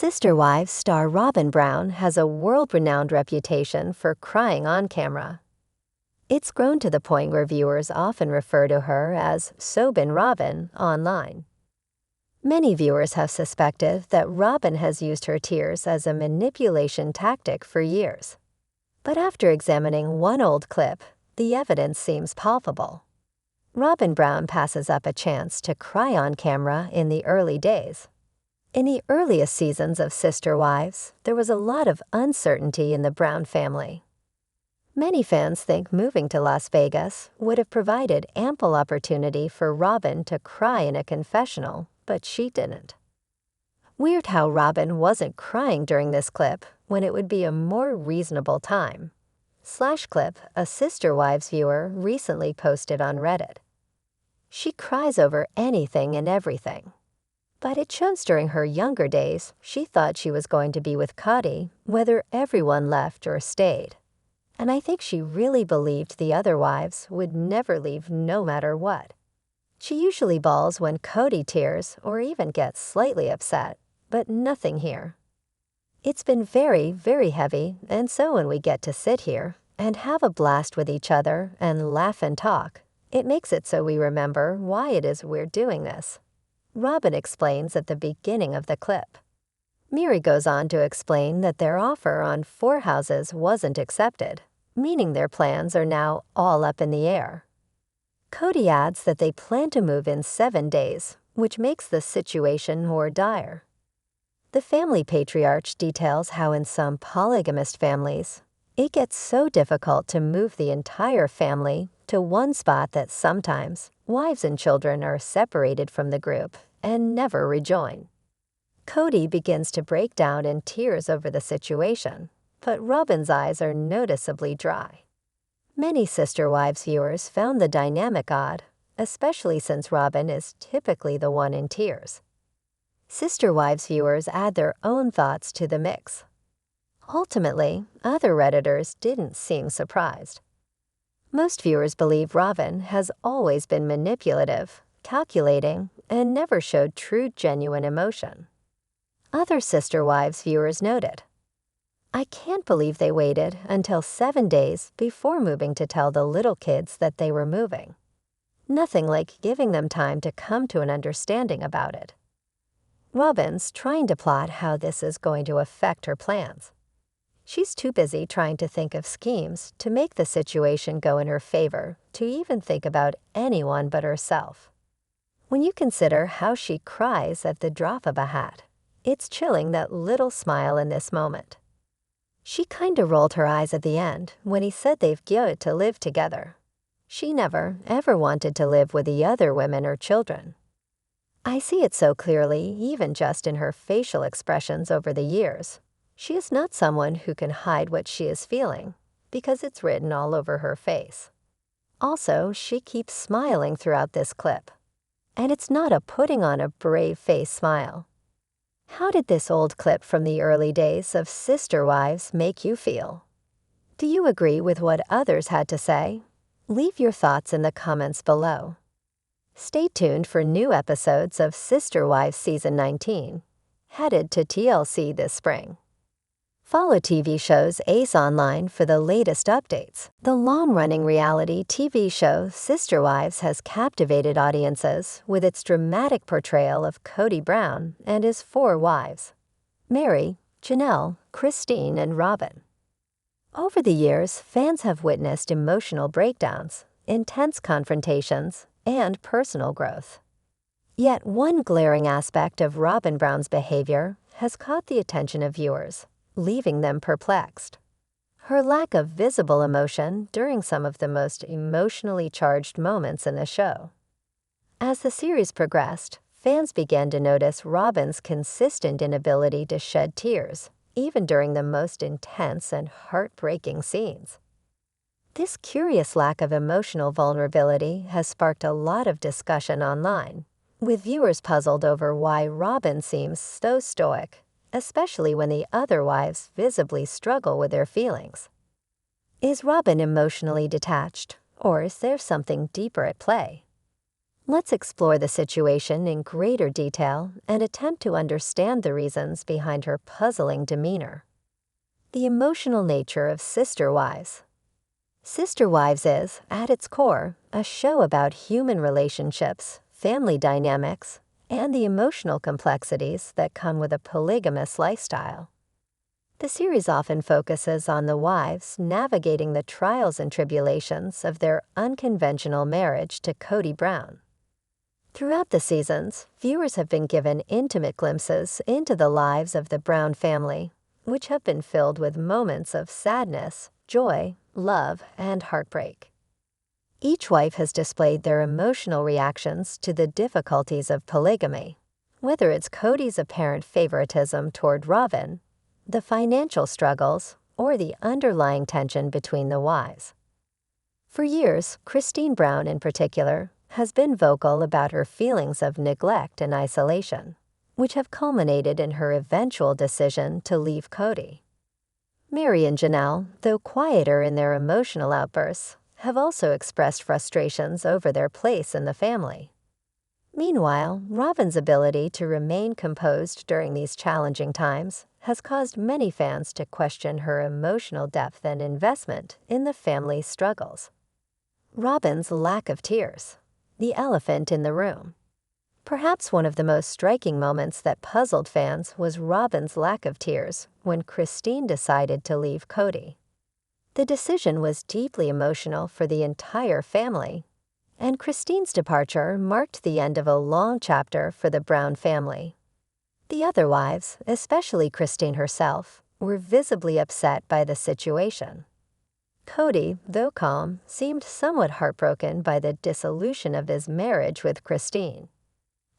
Sister Wives star Robyn Brown has a world-renowned reputation for crying on camera. It's grown to the point where viewers often refer to her as Sobbin' Robyn online. Many viewers have suspected that Robyn has used her tears as a manipulation tactic for years. But after examining one old clip, the evidence seems palpable. Robyn Brown passes up a chance to cry on camera in the early days. In the earliest seasons of Sister Wives, there was a lot of uncertainty in the Brown family. Many fans think moving to Las Vegas would have provided ample opportunity for Robyn to cry in a confessional, but she didn't. Weird how Robyn wasn't crying during this clip when it would be a more reasonable time. /clip, a Sister Wives viewer recently posted on Reddit. She cries over anything and everything. But it shows during her younger days, she thought she was going to be with Kody, whether everyone left or stayed. And I think she really believed the other wives would never leave no matter what. She usually bawls when Kody tears or even gets slightly upset, but nothing here. It's been very, very heavy, and so when we get to sit here and have a blast with each other and laugh and talk, it makes it so we remember why it is we're doing this. Robyn explains at the beginning of the clip. Miri goes on to explain that their offer on 4 houses wasn't accepted, meaning their plans are now all up in the air. Kody adds that they plan to move in 7 days, which makes the situation more dire. The family patriarch details how in some polygamist families, it gets so difficult to move the entire family to one spot that sometimes wives and children are separated from the group and never rejoin. Kody begins to break down in tears over the situation, but Robyn's eyes are noticeably dry. Many Sister Wives viewers found the dynamic odd, especially since Robyn is typically the one in tears. Sister Wives viewers add their own thoughts to the mix. Ultimately, other Redditors didn't seem surprised. Most viewers believe Robyn has always been manipulative, calculating, and never showed true genuine emotion. Other Sister Wives viewers noted, "I can't believe they waited until 7 days before moving to tell the little kids that they were moving. Nothing like giving them time to come to an understanding about it." Robyn's trying to plot how this is going to affect her plans. She's too busy trying to think of schemes to make the situation go in her favor to even think about anyone but herself. When you consider how she cries at the drop of a hat, it's chilling that little smile in this moment. She kinda rolled her eyes at the end when he said they've got to live together. She never, ever wanted to live with the other women or children. I see it so clearly even just in her facial expressions over the years. She is not someone who can hide what she is feeling, because it's written all over her face. Also, she keeps smiling throughout this clip. And it's not a putting on a brave face smile. How did this old clip from the early days of Sister Wives make you feel? Do you agree with what others had to say? Leave your thoughts in the comments below. Stay tuned for new episodes of Sister Wives Season 19, headed to TLC this spring. Follow TV shows Ace online for the latest updates. The long-running reality TV show Sister Wives has captivated audiences with its dramatic portrayal of Kody Brown and his 4 wives, Mary, Janelle, Christine, and Robyn. Over the years, fans have witnessed emotional breakdowns, intense confrontations, and personal growth. Yet one glaring aspect of Robyn Brown's behavior has caught the attention of viewers, leaving them perplexed. Her lack of visible emotion during some of the most emotionally charged moments in the show. As the series progressed, fans began to notice Robyn's consistent inability to shed tears, even during the most intense and heartbreaking scenes. This curious lack of emotional vulnerability has sparked a lot of discussion online, with viewers puzzled over why Robyn seems so stoic, especially when the other wives visibly struggle with their feelings. Is Robyn emotionally detached, or is there something deeper at play? Let's explore the situation in greater detail and attempt to understand the reasons behind her puzzling demeanor. The emotional nature of Sister Wives. Sister Wives is, at its core, a show about human relationships, family dynamics, and the emotional complexities that come with a polygamous lifestyle. The series often focuses on the wives navigating the trials and tribulations of their unconventional marriage to Kody Brown. Throughout the seasons, viewers have been given intimate glimpses into the lives of the Brown family, which have been filled with moments of sadness, joy, love, and heartbreak. Each wife has displayed their emotional reactions to the difficulties of polygamy, whether it's Kody's apparent favoritism toward Robyn, the financial struggles, or the underlying tension between the wives. For years, Christine Brown in particular has been vocal about her feelings of neglect and isolation, which have culminated in her eventual decision to leave Kody. Mary and Janelle, though quieter in their emotional outbursts, have also expressed frustrations over their place in the family. Meanwhile, Robyn's ability to remain composed during these challenging times has caused many fans to question her emotional depth and investment in the family's struggles. Robyn's lack of tears. The elephant in the room. Perhaps one of the most striking moments that puzzled fans was Robyn's lack of tears when Christine decided to leave Kody. The decision was deeply emotional for the entire family, and Christine's departure marked the end of a long chapter for the Brown family. The other wives, especially Christine herself, were visibly upset by the situation. Kody, though calm, seemed somewhat heartbroken by the dissolution of his marriage with Christine.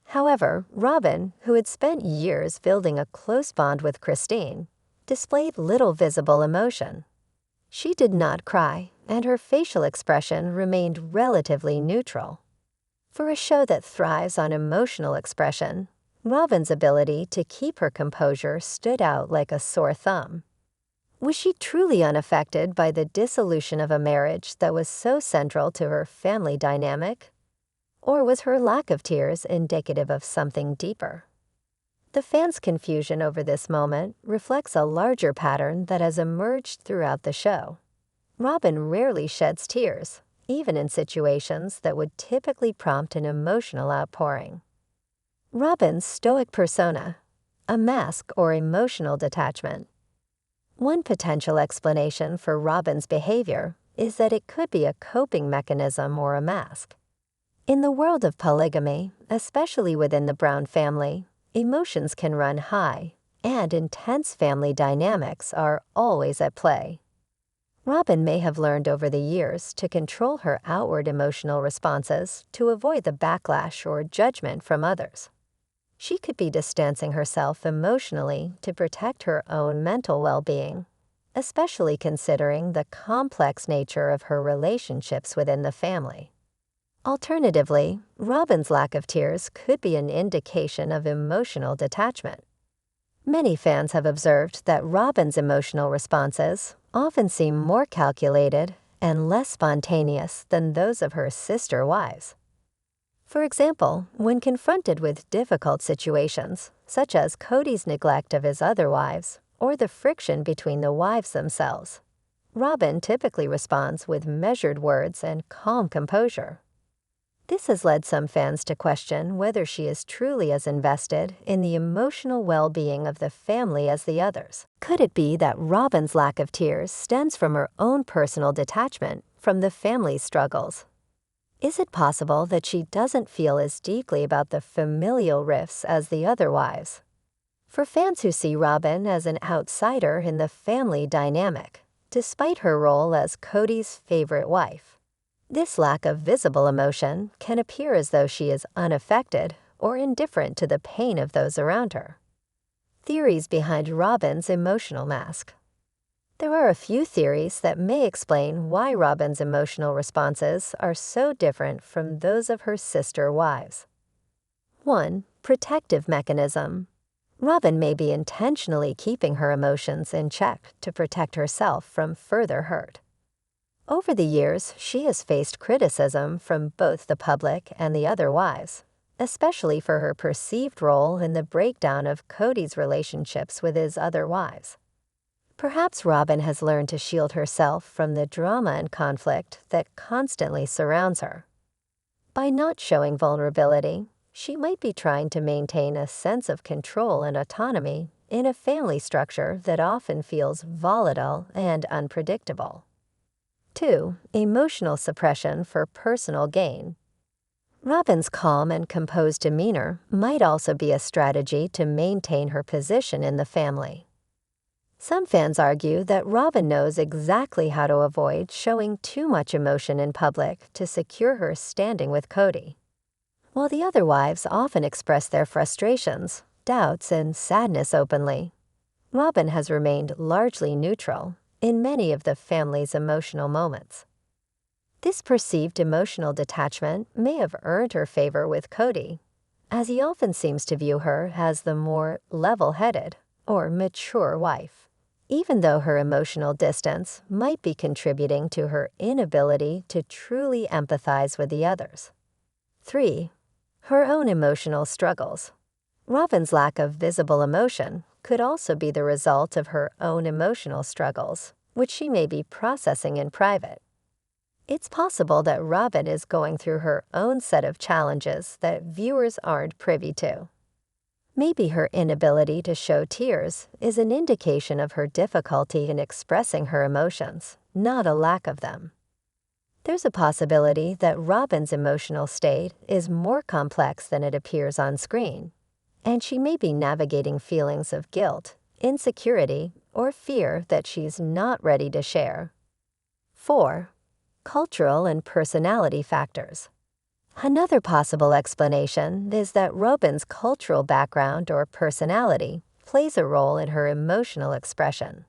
However, Robyn, who had spent years building a close bond with Christine, displayed little visible emotion. She did not cry, and her facial expression remained relatively neutral. For a show that thrives on emotional expression, Robyn's ability to keep her composure stood out like a sore thumb. Was she truly unaffected by the dissolution of a marriage that was so central to her family dynamic? Or was her lack of tears indicative of something deeper? The fans' confusion over this moment reflects a larger pattern that has emerged throughout the show. Robyn rarely sheds tears, even in situations that would typically prompt an emotional outpouring. Robyn's stoic persona, a mask or emotional detachment. One potential explanation for Robyn's behavior is that it could be a coping mechanism or a mask. In the world of polygamy, especially within the Brown family, emotions can run high, and intense family dynamics are always at play. Robyn may have learned over the years to control her outward emotional responses to avoid the backlash or judgment from others. She could be distancing herself emotionally to protect her own mental well-being, especially considering the complex nature of her relationships within the family. Alternatively, Robyn's lack of tears could be an indication of emotional detachment. Many fans have observed that Robyn's emotional responses often seem more calculated and less spontaneous than those of her sister wives. For example, when confronted with difficult situations, such as Kody's neglect of his other wives or the friction between the wives themselves, Robyn typically responds with measured words and calm composure. This has led some fans to question whether she is truly as invested in the emotional well-being of the family as the others. Could it be that Robyn's lack of tears stems from her own personal detachment from the family's struggles? Is it possible that she doesn't feel as deeply about the familial rifts as the other wives? For fans who see Robyn as an outsider in the family dynamic, despite her role as Kody's favorite wife, this lack of visible emotion can appear as though she is unaffected or indifferent to the pain of those around her. Theories behind Robyn's emotional mask. There are a few theories that may explain why Robyn's emotional responses are so different from those of her sister wives. 1. Protective mechanism. Robyn may be intentionally keeping her emotions in check to protect herself from further hurt. Over the years, she has faced criticism from both the public and the other wives, especially for her perceived role in the breakdown of Kody's relationships with his other wives. Perhaps Robyn has learned to shield herself from the drama and conflict that constantly surrounds her. By not showing vulnerability, she might be trying to maintain a sense of control and autonomy in a family structure that often feels volatile and unpredictable. 2. Emotional suppression for personal gain. Robyn's calm and composed demeanor might also be a strategy to maintain her position in the family. Some fans argue that Robyn knows exactly how to avoid showing too much emotion in public to secure her standing with Kody. While the other wives often express their frustrations, doubts, and sadness openly, Robyn has remained largely neutral in many of the family's emotional moments. This perceived emotional detachment may have earned her favor with Kody, as he often seems to view her as the more level-headed or mature wife, even though her emotional distance might be contributing to her inability to truly empathize with the others. 3. Her own emotional struggles. Robyn's lack of visible emotion could also be the result of her own emotional struggles, which she may be processing in private. It's possible that Robyn is going through her own set of challenges that viewers aren't privy to. Maybe her inability to show tears is an indication of her difficulty in expressing her emotions, not a lack of them. There's a possibility that Robyn's emotional state is more complex than it appears on screen, and she may be navigating feelings of guilt, insecurity, or fear that she's not ready to share. 4. Cultural and personality factors. Another possible explanation is that Robyn's cultural background or personality plays a role in her emotional expression.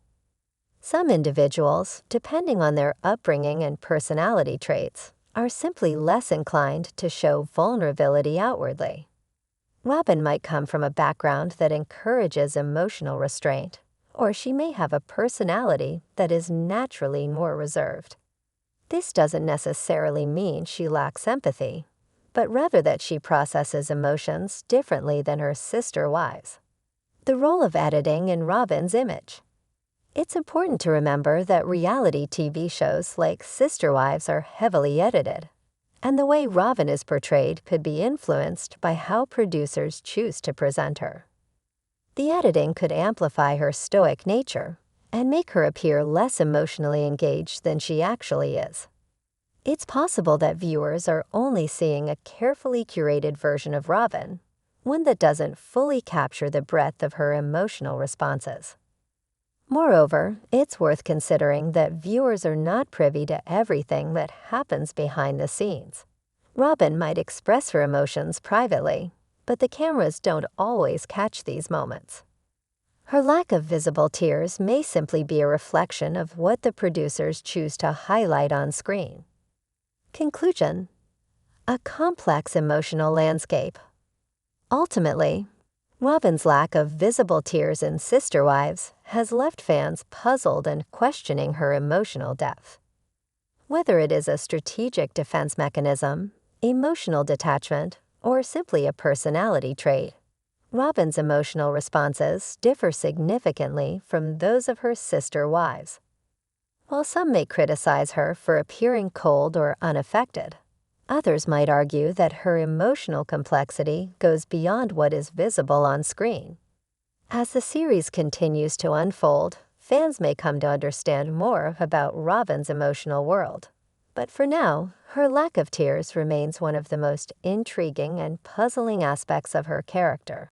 Some individuals, depending on their upbringing and personality traits, are simply less inclined to show vulnerability outwardly. Robyn might come from a background that encourages emotional restraint, or she may have a personality that is naturally more reserved. This doesn't necessarily mean she lacks empathy, but rather that she processes emotions differently than her sister wives. The role of editing in Robyn's image. It's important to remember that reality TV shows like Sister Wives are heavily edited, and the way Robyn is portrayed could be influenced by how producers choose to present her. The editing could amplify her stoic nature and make her appear less emotionally engaged than she actually is. It's possible that viewers are only seeing a carefully curated version of Robyn, one that doesn't fully capture the breadth of her emotional responses. Moreover, it's worth considering that viewers are not privy to everything that happens behind the scenes. Robyn might express her emotions privately, but the cameras don't always catch these moments. Her lack of visible tears may simply be a reflection of what the producers choose to highlight on screen. Conclusion: a complex emotional landscape. Ultimately, Robyn's lack of visible tears in Sister Wives has left fans puzzled and questioning her emotional depth. Whether it is a strategic defense mechanism, emotional detachment, or simply a personality trait, Robyn's emotional responses differ significantly from those of her sister wives. While some may criticize her for appearing cold or unaffected, others might argue that her emotional complexity goes beyond what is visible on screen. As the series continues to unfold, fans may come to understand more about Robyn's emotional world. But for now, her lack of tears remains one of the most intriguing and puzzling aspects of her character.